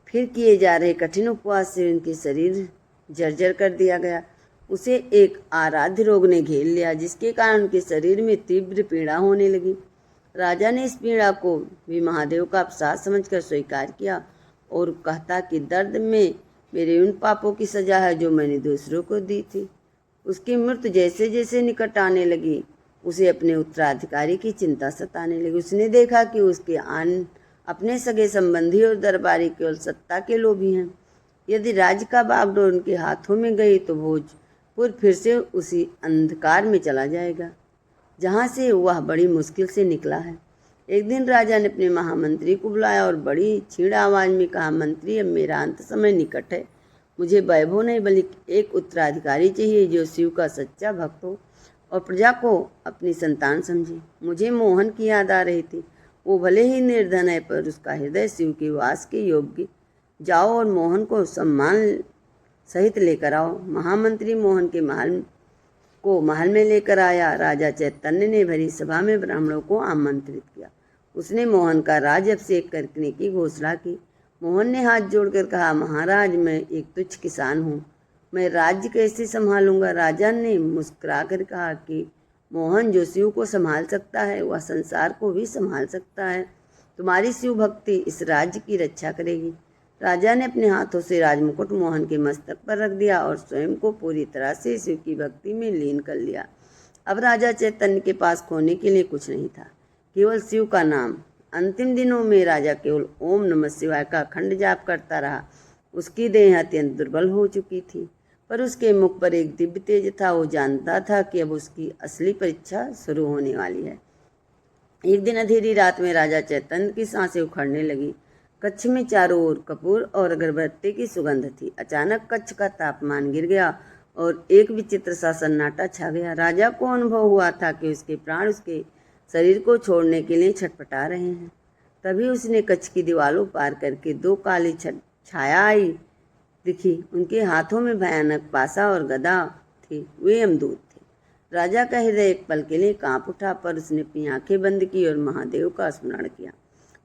फिर किए जा रहे कठिन उपवास से उनके शरीर जर्जर कर दिया गया। उसे एक आराध्य रोग ने घेर लिया, जिसके कारण उनके शरीर में तीव्र पीड़ा होने लगी। राजा ने इस पीड़ा को भी महादेव का अपराध समझकर स्वीकार किया और कहता कि दर्द में मेरे उन पापों की सजा है जो मैंने दूसरों को दी थी। उसकी मृत्यु जैसे जैसे निकट आने लगी, उसे अपने उत्तराधिकारी की चिंता सताने लगी। उसने देखा कि उसके अपने सगे संबंधी और दरबारी केवल सत्ता के लोभी हैं। यदि राज्य का बागडोर उनके हाथों में गई तो भोजपुर फिर से उसी अंधकार में चला जाएगा जहाँ से वह बड़ी मुश्किल से निकला है। एक दिन राजा ने अपने महामंत्री को बुलाया और बड़ी क्षीण आवाज में कहा, मंत्री, अब मेरा अंत समय निकट है। मुझे वैभव नहीं बल्कि एक उत्तराधिकारी चाहिए जो शिव का सच्चा भक्त हो और प्रजा को अपनी संतान समझे। मुझे मोहन की याद आ रही थी। वो भले ही निर्धन है पर उसका हृदय शिव के वास के योग्य। जाओ और मोहन को सम्मान सहित लेकर आओ। महामंत्री मोहन के महल में लेकर आया। राजा चैतन्य ने भरी सभा में ब्राह्मणों को आमंत्रित किया। उसने मोहन का राज्याभिषेक करने की घोषणा की। मोहन ने हाथ जोड़कर कहा, महाराज, मैं एक तुच्छ किसान हूँ, मैं राज्य कैसे संभालूंगा। राजा ने मुस्कुराकर कहा कि मोहन, जो शिव को संभाल सकता है वह संसार को भी संभाल सकता है। तुम्हारी शिव भक्ति इस राज्य की रक्षा करेगी। राजा ने अपने हाथों से राजमुकुट मोहन के मस्तक पर रख दिया और स्वयं को पूरी तरह से शिव की भक्ति में लीन कर लिया। अब राजा चैतन्य के पास खोने के लिए कुछ नहीं था, केवल शिव का नाम। अंतिम दिनों में राजा केवल ओम नमः शिवाय का अखंड जाप करता रहा। उसकी देह अत्यंत दुर्बल हो चुकी थी, पर उसके मुख पर एक दिव्य तेज था। वो जानता था कि अब उसकी असली परीक्षा शुरू होने वाली है। एक दिन अंधेरी रात में राजा चैतन्य की सांसें उखड़ने लगी। कच्छ में चारों ओर कपूर और अगरबत्ती की सुगंध थी। अचानक कच्छ का तापमान गिर गया और एक विचित्र सा सन्नाटा छा गया। राजा को अनुभव हुआ था कि उसके प्राण उसके शरीर को छोड़ने के लिए छटपटा रहे हैं। तभी उसने कच्छ की दीवारों पार करके दो काली छाया आई दिखी। उनके हाथों में भयानक पासा और गदा थी। वे यमदूत थे। राजा का हृदय एक पल के लिए कांप उठा, पर उसने अपनी आंखें बंद की और महादेव का स्मरण किया।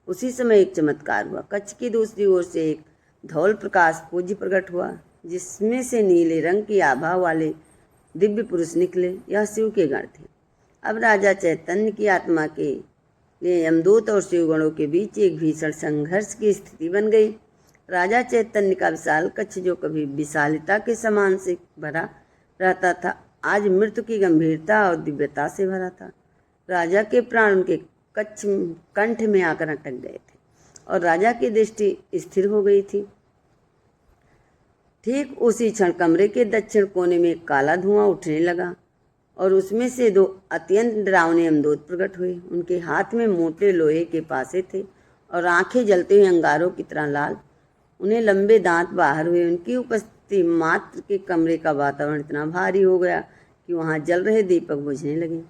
उसी समय एक चमत्कार हुआ। कच्छ की दूसरी ओर से एक धौल प्रकाश पूज्य प्रकट हुआ, जिसमें से नीले रंग की आभा वाले दिव्य पुरुष निकले। यह शिव के गण थे। अब राजा चैतन्य की आत्मा के लिए यमदूत और शिवगणों के बीच एक भीषण संघर्ष की स्थिति बन गई। राजा चैतन्य का विशाल कच्छ, जो कभी विशालता के समान से भरा रहता था, आज मृत्यु की गंभीरता और दिव्यता से भरा था। राजा के प्राण उनके कंठ में आकर अटक गए थे और राजा की दृष्टि स्थिर हो गई थी। ठीक उसी क्षण कमरे के दक्षिण कोने में एक काला धुआं उठने लगा और उसमें से दो अत्यंत डरावने यमदूत प्रकट हुए। उनके हाथ में मोटे लोहे के पासे थे और आंखें जलते हुए अंगारों की तरह लाल। उन्हें लंबे दांत बाहर हुए। उनकी उपस्थिति मात्र के कमरे का वातावरण इतना भारी हो गया कि वहां जल रहे दीपक बुझने लगे।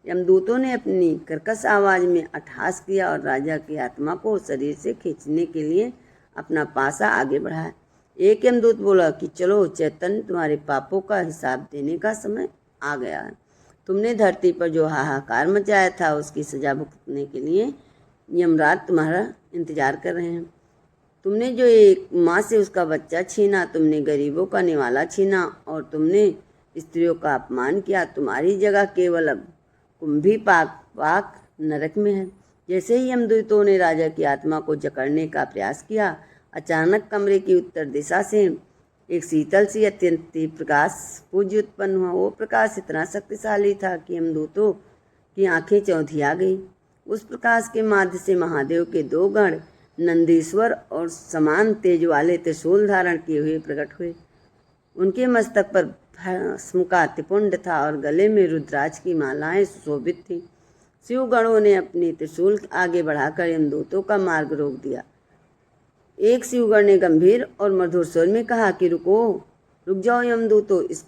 यमदूतों ने अपनी कर्कश आवाज में अट्टहास किया और राजा की आत्मा को शरीर से खींचने के लिए अपना पासा आगे बढ़ाया। एक यमदूत बोला कि चलो चैतन्य, तुम्हारे पापों का हिसाब देने का समय आ गया है। तुमने धरती पर जो हाहाकार मचाया था उसकी सजा भुगतने के लिए यमराज तुम्हारा इंतजार कर रहे हैं। तुमने जो एक माँ से उसका बच्चा छीना, तुमने गरीबों का निवाला छीना और तुमने स्त्रियों का अपमान किया। तुम्हारी जगह केवल अब कुंभी पाक नरक में है। जैसे ही यमदूतों ने राजा की आत्मा को जकड़ने का प्रयास किया, अचानक कमरे की उत्तर दिशा से एक शीतल सी अत्यंत प्रकाश पुंज उत्पन्न हुआ। वो प्रकाश इतना शक्तिशाली था कि यमदूतों की आंखें चौंधिया गई। उस प्रकाश के माध्य से महादेव के दो गण नंदीश्वर और समान तेज वाले त्रिशूल धारण किए हुए प्रकट हुए। उनके मस्तक पर भस्म का त्रिपुंड था और गले में रुद्राक्ष की मालाएं सुशोभित थीं। शिव गणों ने अपनी त्रिशूल आगे बढ़ाकर यमदूतों का मार्ग रोक दिया। एक शिवगण ने गंभीर और मधुर स्वर में कहा कि रुक जाओ यमदूतों, इस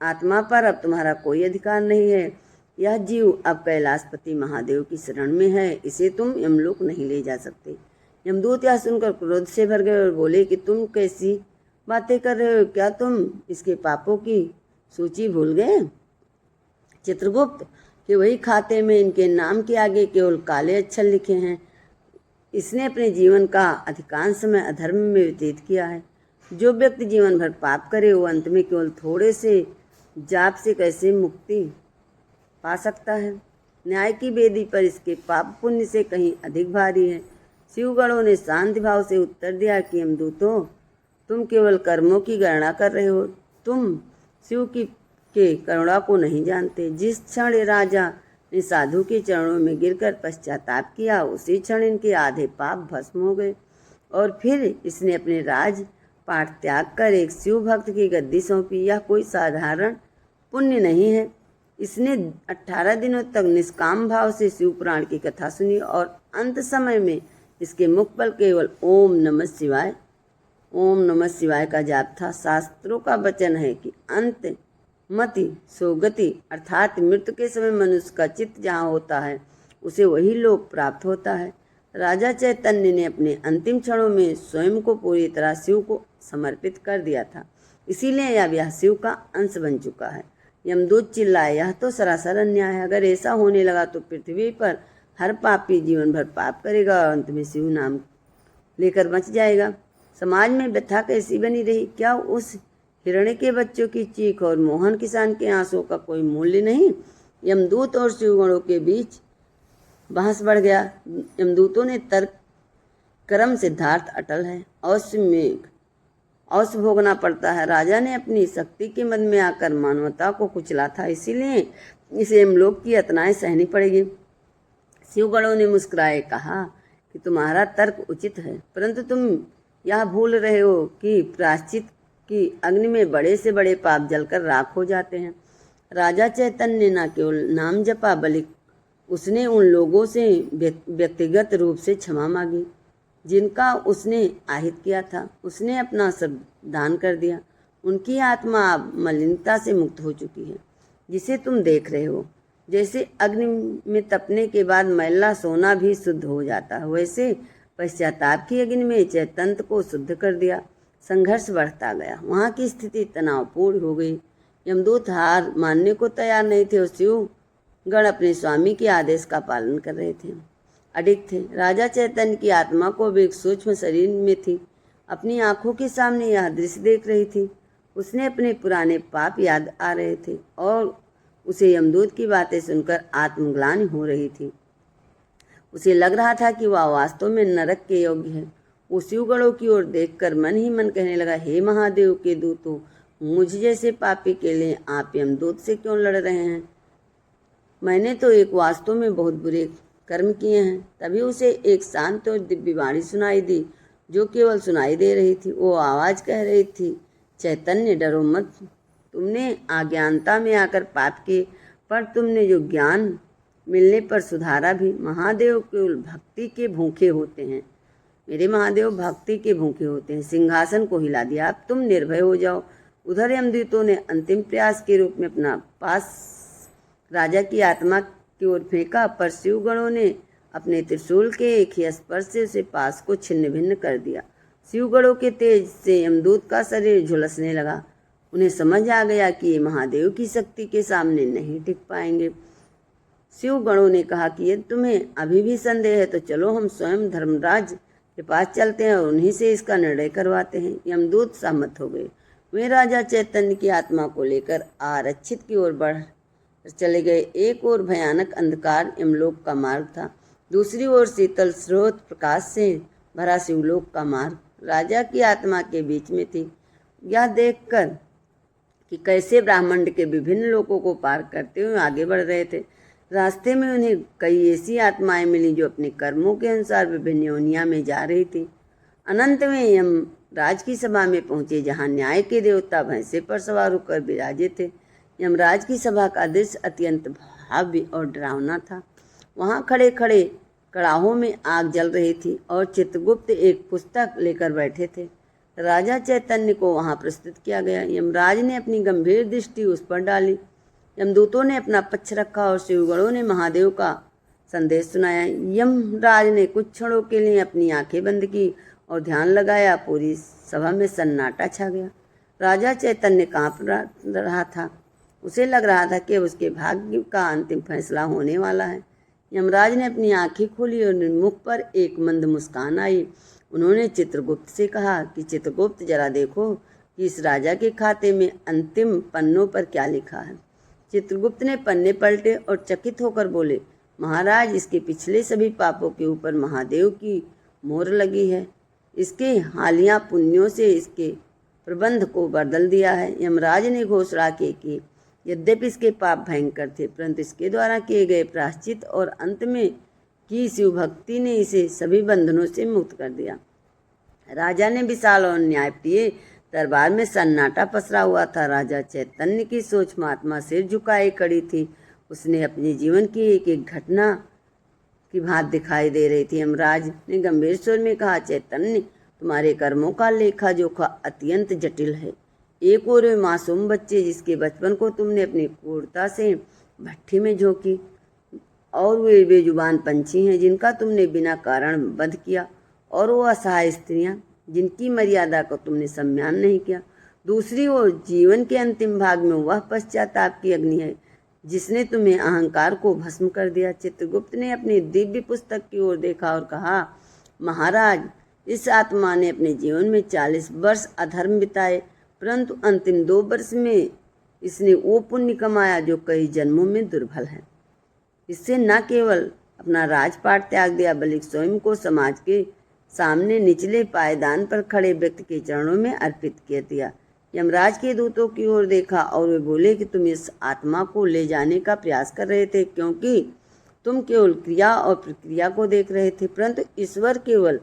आत्मा पर अब तुम्हारा कोई अधिकार नहीं है। यह जीव अब कैलाशपति महादेव की शरण में है, इसे तुम यमलोक नहीं ले जा सकते। यमदूत यह सुनकर क्रोध से भर गए और बोले कि तुम कैसी बातें कर रहे हो? क्या तुम इसके पापों की सूची भूल गए? चित्रगुप्त के वही खाते में इनके नाम के आगे केवल काले अक्षर लिखे हैं। इसने अपने जीवन का अधिकांश समय अधर्म में व्यतीत किया है। जो व्यक्ति जीवन भर पाप करे वो अंत में केवल थोड़े से जाप से कैसे मुक्ति पा सकता है? न्याय की वेदी पर इसके पाप पुण्य से कहीं अधिक भारी है। शिवगणों ने शांति भाव से उत्तर दिया कि यमदूतों, तुम केवल कर्मों की गणना कर रहे हो, तुम शिव के करुणा को नहीं जानते। जिस क्षण राजा ने साधु के चरणों में गिरकर पश्चाताप किया, उसी क्षण इनके आधे पाप भस्म हो गए और फिर इसने अपने राज पाठ त्याग कर एक शिव भक्त की गद्दी सौंपी। यह कोई साधारण पुण्य नहीं है। इसने 18 दिनों तक निष्काम भाव से शिव पुराण की कथा सुनी और अंत समय में इसके मुख पर केवल ओम नमः शिवाय का जाप था। शास्त्रों का वचन है कि अंत मति सोगति अर्थात मृत्यु के समय मनुष्य का चित्त जहाँ होता है उसे वही लोक प्राप्त होता है। राजा चैतन्य ने अपने अंतिम क्षणों में स्वयं को पूरी तरह शिव को समर्पित कर दिया था, इसीलिए यह शिव का अंश बन चुका है। यमदूत चिल्लाए, यह तो सरासर अन्याय है। अगर ऐसा होने लगा तो पृथ्वी पर हर पापी जीवन भर पाप करेगा और अंत में शिव नाम लेकर बच जाएगा। समाज में व्यथा कैसी बनी रही? क्या उस हिरण्य के बच्चों की चीख और मोहन किसान के आंसुओं का कोई मूल्य नहीं? यमदूत और शिवगणों के बीच बहस बढ़ गया। यमदूतों ने तर्क कर्म सिद्धार्थ अटल है, अवश्य भोगना पड़ता है। राजा ने अपनी शक्ति के मद में आकर मानवता को कुचला था, इसीलिए इसे यमलोक की यातनाएं सहनी पड़ेगी। शिवगणों ने मुस्कुराए कहा कि तुम्हारा तर्क उचित है, परंतु तुम यह भूल रहे हो कि प्रायश्चित की अग्नि में बड़े से बड़े पाप जलकर राख हो जाते हैं। राजा चैतन्य ने न केवल नाम जपा बल्कि उसने उन लोगों से व्यक्तिगत रूप से क्षमा मांगी जिनका उसने आहित किया था। उसने अपना सब दान कर दिया। उनकी आत्मा अब मलिनता से मुक्त हो चुकी है, जिसे तुम देख रहे हो। जैसे अग्नि में तपने के बाद मैला सोना भी शुद्ध हो जाता है, वैसे पश्चाताप की अग्नि में चैतन्य को शुद्ध कर दिया। संघर्ष बढ़ता गया। वहाँ की स्थिति तनावपूर्ण हो गई। यमदूत हार मानने को तैयार नहीं थे और शिवगण अपने स्वामी के आदेश का पालन कर रहे थे, अडिग थे। राजा चैतन्य की आत्मा को भी एक सूक्ष्म शरीर में थी, अपनी आंखों के सामने यह दृश्य देख रही थी। उसने अपने पुराने पाप याद आ रहे थे और उसे यमदूत की बातें सुनकर आत्मग्लानि हो रही थी। उसे लग रहा था कि वह वास्तव में नरक के योग्य है। वो शिवगणों की ओर देखकर मन ही मन कहने लगा, हे महादेव के दूतों, मुझ जैसे पापी के लिए आप यमदूत से क्यों लड़ रहे हैं? मैंने तो एक वास्तव में बहुत बुरे कर्म किए हैं। तभी उसे एक शांत और दिव्य वाणी सुनाई दी, जो केवल सुनाई दे रही थी। वो आवाज़ कह रही थी, चैतन्य डरो मत। तुमने अज्ञानता में आकर पाप किए, पर तुमने जो ज्ञान मिलने पर सुधारा भी। महादेव केवल भक्ति के भूखे होते हैं। मेरे महादेव भक्ति के भूखे होते हैं। सिंहासन को हिला दिया, अब तुम निर्भय हो जाओ। उधर यमदूतों ने अंतिम प्रयास के रूप में अपना पास राजा की आत्मा की ओर फेंका, पर शिवगणों ने अपने त्रिशूल के एक ही स्पर्श से उसे पास को छिन्न भिन्न कर दिया। शिवगणों के तेज से यमदूत का शरीर झुलसने लगा। उन्हें समझ आ गया कि ये महादेव की शक्ति के सामने नहीं टिक पाएंगे। शिवगणों ने कहा कि यदि तुम्हें अभी भी संदेह है तो चलो हम स्वयं धर्मराज के पास चलते हैं और उन्हीं से इसका निर्णय करवाते हैं। यमदूत सहमत हो गए। वे राजा चैतन्य की आत्मा को लेकर आरक्षित की ओर बढ़ चले गए। एक ओर भयानक अंधकार यमलोक का मार्ग था, दूसरी ओर शीतल स्रोत प्रकाश से भरा शिवलोक का मार्ग राजा की आत्मा के बीच में थी। यह देखकर कि कैसे ब्रह्मांड के विभिन्न लोकों को पार करते हुए आगे बढ़ रहे थे, रास्ते में उन्हें कई ऐसी आत्माएं मिली जो अपने कर्मों के अनुसार विभिन्न योनियां में जा रही थी। अनंत में यमराज की सभा में पहुंचे, जहां न्याय के देवता भैंसे पर सवार होकर विराजे थे। यमराज की सभा का दृश्य अत्यंत भव्य और डरावना था। वहां खड़े खड़े कड़ाहों में आग जल रही थी और चित्रगुप्त एक पुस्तक लेकर बैठे थे। राजा चैतन्य को वहां प्रस्तुत किया गया। यमराज ने अपनी गंभीर दृष्टि उस पर डाली। यमदूतों ने अपना पक्ष रखा और शिवगणों ने महादेव का संदेश सुनाया। यमराज ने कुछ क्षणों के लिए अपनी आंखें बंद की और ध्यान लगाया। पूरी सभा में सन्नाटा छा गया। राजा चैतन्य कांप रहा था। उसे लग रहा था कि उसके भाग्य का अंतिम फैसला होने वाला है। यमराज ने अपनी आंखें खोली और मुख पर एक मंद मुस्कान आई। उन्होंने चित्रगुप्त से कहा कि चित्रगुप्त, जरा देखो कि इस राजा के खाते में अंतिम पन्नों पर क्या लिखा है। चित्रगुप्त ने पन्ने पलटे और चकित होकर बोले, महाराज, इसके पिछले सभी पापों के ऊपर महादेव की मोहर लगी है। इसके हालिया पुण्यों से इसके प्रबंध को बदल दिया है। यमराज ने घोषणा की कि यद्यपि इसके पाप भयंकर थे, परंतु इसके द्वारा किए गए प्रायश्चित और अंत में की शिव भक्ति ने इसे सभी बंधनों से मुक्त कर दिया। राजा ने विशाल और न्यायप्रिय दरबार में सन्नाटा पसरा हुआ था। राजा चैतन्य की सोच महात्मा सिर झुकाए खड़ी थी। उसने अपने जीवन की एक एक घटना की भांत दिखाई दे रही थी। यमराज ने गंभीर स्वर में कहा, चैतन्य, तुम्हारे कर्मों का लेखा जोखा अत्यंत जटिल है। एक और वे मासूम बच्चे जिसके बचपन को तुमने अपनी क्रूरता से भट्ठी में झोंकी, और वे बेजुबान पंछी हैं जिनका तुमने बिना कारण वध किया, और वो असहाय स्त्रियां जिनकी मर्यादा को तुमने सम्मान नहीं किया। दूसरी ओर जीवन के अंतिम भाग में वह पश्चाताप की अग्नि है जिसने तुम्हें अहंकार को भस्म कर दिया। चित्रगुप्त ने अपनी दिव्य पुस्तक की ओर देखा और कहा, महाराज, इस आत्मा ने अपने जीवन में 40 वर्ष अधर्म बिताए, परंतु अंतिम 2 वर्ष में इसने वो पुण्य कमाया जो कई जन्मों में दुर्बल है। इससे न केवल अपना राजपाट त्याग दिया, बल्कि स्वयं को समाज के सामने निचले पायदान पर खड़े व्यक्ति के चरणों में अर्पित कर दिया। यमराज के दूतों की ओर देखा और वे बोले कि तुम इस आत्मा को ले जाने का प्रयास कर रहे थे, क्योंकि तुम केवल क्रिया और प्रक्रिया को देख रहे थे, परंतु ईश्वर केवल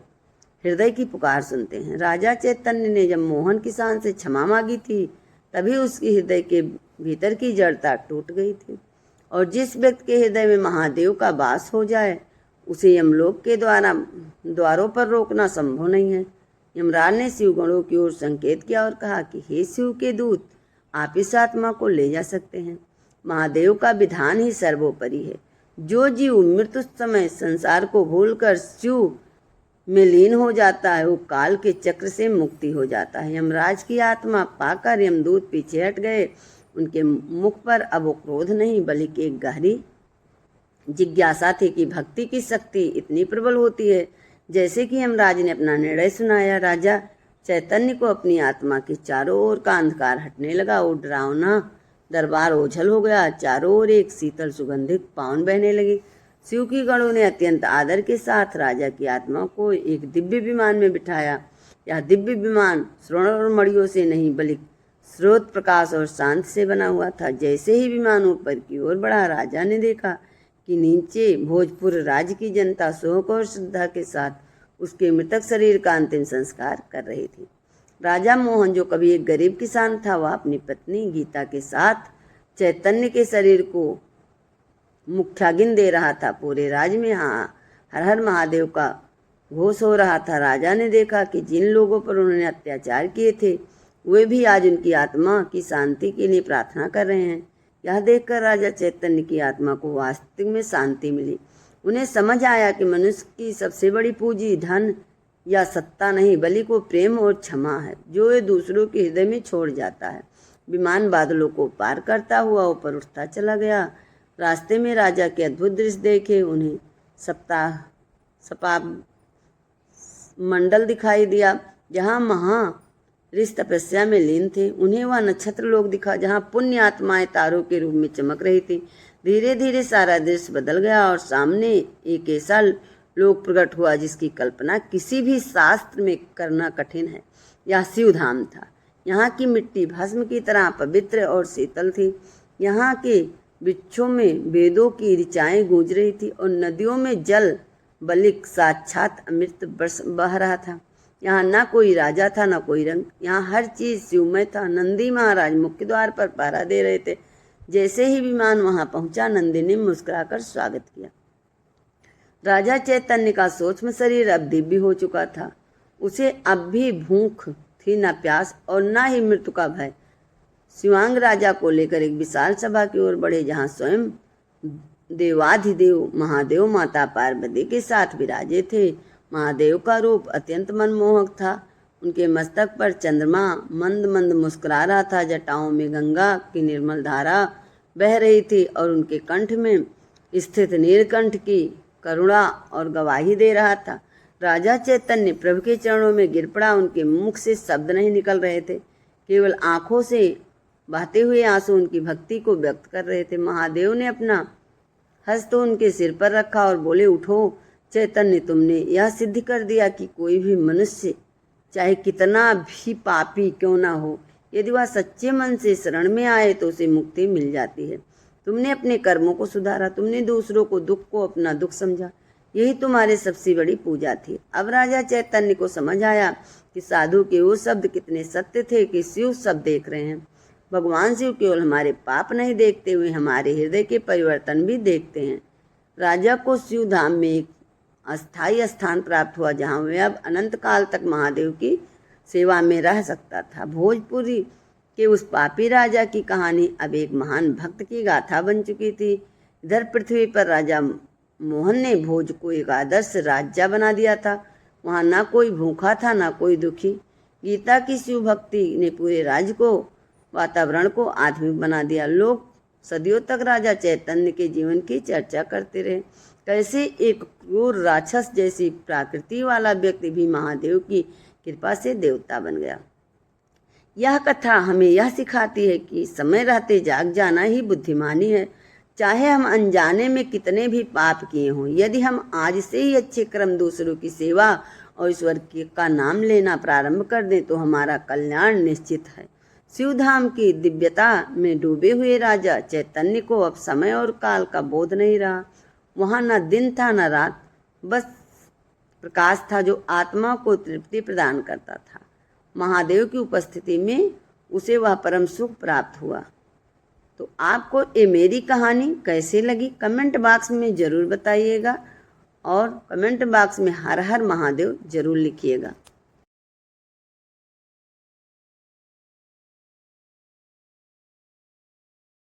हृदय की पुकार सुनते हैं। राजा चैतन्य ने जब मोहन किसान से क्षमा मांगी थी, तभी उसके हृदय के भीतर की जड़ता टूट गई थी। और जिस व्यक्ति के हृदय में महादेव का वास हो जाए, उसे यमलोक के द्वारों पर रोकना संभव नहीं है। यमराज ने शिवगणों की ओर संकेत किया और कहा कि हे शिव के दूत, आप इस आत्मा को ले जा सकते हैं। महादेव का विधान ही सर्वोपरि है। जो जीव मृत्यु समय संसार को भूलकर शिव में लीन हो जाता है, वो काल के चक्र से मुक्ति हो जाता है। यमराज की आत्मा पाकर यमदूत पीछे हट गए। उनके मुख पर अब वो क्रोध नहीं, बल्कि एक गहरी जिज्ञासा थी कि भक्ति की शक्ति इतनी प्रबल होती है। जैसे कि यमराज ने अपना निर्णय सुनाया, राजा चैतन्य को अपनी आत्मा के चारों ओर का अंधकार हटने लगा। वो डरावना दरबार ओझल हो गया। चारों ओर एक शीतल सुगंधित पावन बहने लगी। शिव की गणों ने अत्यंत आदर के साथ राजा की आत्मा को एक दिव्य विमान में बिठाया। यह दिव्य विमान स्वर्ण और मणियों से नहीं, बल्कि स्रोत प्रकाश और शांत से बना हुआ था। जैसे ही विमान ऊपर की ओर बढ़ा, राजा ने देखा कि नीचे भोजपुर राज्य की जनता शोक और श्रद्धा के साथ उसके मृतक शरीर का अंतिम संस्कार कर रही थी। राजा मोहन, जो कभी एक गरीब किसान था, वह अपनी पत्नी गीता के साथ चैतन्य के शरीर को मुख्यागिन दे रहा था। पूरे राज्य में हर हर महादेव का घोष हो रहा था। राजा ने देखा कि जिन लोगों पर उन्होंने अत्याचार किए थे, वे भी आज उनकी आत्मा की शांति के लिए प्रार्थना कर रहे हैं। यह देखकर राजा चैतन्य की आत्मा को वास्तविक में शांति मिली। उन्हें समझ आया कि मनुष्य की सबसे बड़ी पूंजी धन या सत्ता नहीं, बल्कि वो प्रेम और क्षमा है, जो वे दूसरों के हृदय में छोड़ जाता है। विमान बादलों को पार करता हुआ ऊपर उठता चला गया। रास्ते में राजा के अद्भुत दृश्य देखे। उन्हें सपा मंडल दिखाई दिया, जहाँ ऋषि तपस्या में लीन थे। उन्हें वह नक्षत्र लोक दिखा, जहाँ पुण्य आत्माएं तारों के रूप में चमक रही थी। धीरे धीरे सारा दृश्य बदल गया और सामने एक ऐसा लोक प्रकट हुआ जिसकी कल्पना किसी भी शास्त्र में करना कठिन है। यह शिवधाम था। यहाँ की मिट्टी भस्म की तरह पवित्र और शीतल थी। यहाँ के वृक्षों में वेदों की ऋचाएं गूंज रही थी और नदियों में जल बलिक साक्षात अमृत बरस बह रहा था। यहाँ ना कोई राजा था ना कोई रंग, यहाँ हर चीज शिवमय था। नंदी महाराज मुख्य द्वार पर पहरा दे रहे थे। जैसे ही विमान वहां पहुंचा, नंदी ने मुस्कुराकर स्वागत किया। राजा चैतन्य का सूक्ष्म शरीर अब दिव्य हो चुका था। उसे अब भी भूख थी न प्यास और न ही मृत्यु का भय। शिवांग राजा को लेकर एक विशाल सभा की ओर बढ़े, जहां स्वयं देवाधिदेव महादेव माता पार्वती के साथ विराजे थे। महादेव का रूप अत्यंत मनमोहक था। उनके मस्तक पर चंद्रमा मंद मंद मुस्कुरा रहा था। जटाओं में गंगा की निर्मल धारा बह रही थी और उनके कंठ में स्थित नीलकंठ की करुणा और गवाही दे रहा था। राजा चैतन्य प्रभु के चरणों में गिर पड़ा। उनके मुख से शब्द नहीं निकल रहे थे, केवल आंखों से बहते हुए आंसू उनकी भक्ति को व्यक्त कर रहे थे। महादेव ने अपना हस्त उनके सिर पर रखा और बोले, उठो चैतन्य, तुमने यह सिद्ध कर दिया कि कोई भी मनुष्य चाहे कितना भी पापी क्यों ना हो, यदि वह सच्चे मन से शरण में आए तो उसे मुक्ति मिल जाती है। तुमने अपने कर्मों को सुधारा, तुमने दूसरों को दुख को अपना दुख समझा, यही तुम्हारी सबसे बड़ी पूजा थी। अब राजा चैतन्य को समझ आया कि साधु के वो शब्द कितने सत्य थे कि शिव सब देख रहे हैं। भगवान शिव केवल हमारे पाप नहीं देखते हुए हमारे हृदय के परिवर्तन भी देखते हैं। राजा को शिव धाम में एक अस्थायी स्थान प्राप्त हुआ, जहाँ वह अब अनंत काल तक महादेव की सेवा में रह सकता था। भोजपुरी के उस पापी राजा की कहानी अब एक महान भक्त की गाथा बन चुकी थी। इधर पृथ्वी पर राजा मोहन ने भोज को एक आदर्श राज्य बना दिया था। वहाँ ना कोई भूखा था ना कोई दुखी। गीता की शिव भक्ति ने पूरे राज्य को, वातावरण को आध्यात्मिक बना दिया। लोग सदियों तक राजा चैतन्य के जीवन की चर्चा करते रहे। कैसे एक क्रूर राक्षस जैसी प्रकृति वाला व्यक्ति भी महादेव की कृपा से देवता बन गया। यह कथा हमें यह सिखाती है कि समय रहते जाग जाना ही बुद्धिमानी है। चाहे हम अनजाने में कितने भी पाप किए हों, यदि हम आज से ही अच्छे क्रम दूसरों की सेवा और ईश्वर का नाम लेना प्रारंभ कर दें तो हमारा कल्याण निश्चित है। शिवधाम की दिव्यता में डूबे हुए राजा चैतन्य को अब समय और काल का बोध नहीं रहा। वहाँ न दिन था न रात, बस प्रकाश था जो आत्मा को तृप्ति प्रदान करता था। महादेव की उपस्थिति में उसे वह परम सुख प्राप्त हुआ। तो आपको ये मेरी कहानी कैसी लगी कमेंट बॉक्स में ज़रूर बताइएगा और कमेंट बॉक्स में हर हर महादेव ज़रूर लिखिएगा।